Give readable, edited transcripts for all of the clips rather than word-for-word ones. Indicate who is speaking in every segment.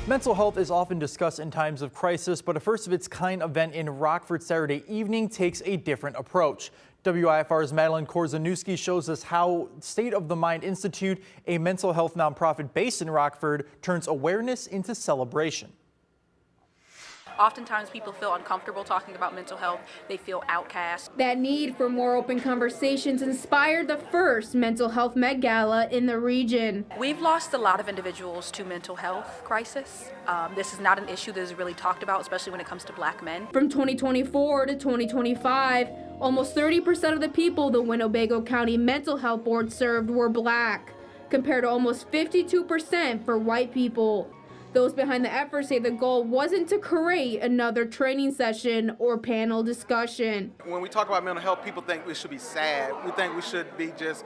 Speaker 1: Mental health is often discussed in times of crisis, but a first-of-its-kind event in Rockford Saturday evening takes a different approach. WIFR's Madeline Korzeniewski shows us how State of the Mind Institute, a mental health nonprofit based in Rockford, turns awareness into celebration.
Speaker 2: Oftentimes people feel uncomfortable talking about mental health. They feel outcast.
Speaker 3: That need for more open conversations inspired the first mental health Met Gala in the region.
Speaker 2: We've lost a lot of individuals to mental health crisis. This is not an issue that is really talked about, especially when it comes to Black men.
Speaker 3: From 2024 to 2025, almost 30% of the people the Winnebago County Mental Health Board served were Black, compared to almost 52% for white people. Those behind the effort say the goal wasn't to create another training session or panel discussion.
Speaker 4: When we talk about mental health, people think we should be sad. We think we should be just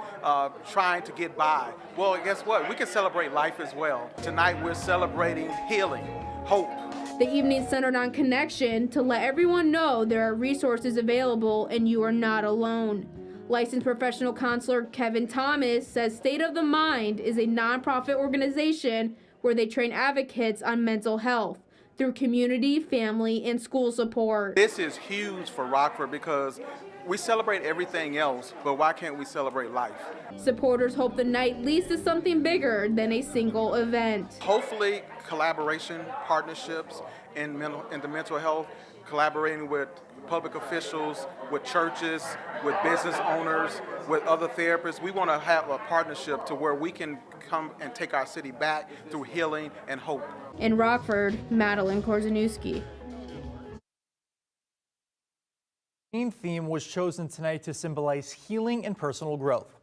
Speaker 4: trying to get by. Well, guess what? We can celebrate life as well. Tonight we're celebrating healing, hope.
Speaker 3: The evening centered on connection to let everyone know there are resources available and you are not alone. Licensed professional counselor Kevin Thomas says State of the Mind is a nonprofit organization where they train advocates on mental health through community, family, and school support.
Speaker 4: This is huge for Rockford because we celebrate everything else, but why can't we celebrate life?
Speaker 3: Supporters hope the night leads to something bigger than a single event.
Speaker 4: Hopefully, collaboration, partnerships in the mental health, collaborating with public officials, with churches, with business owners, with other therapists. We want to have a partnership to where we can come and take our city back through healing and hope.
Speaker 3: In Rockford, Madeline Korzeniewski.
Speaker 1: The theme was chosen tonight to symbolize healing and personal growth.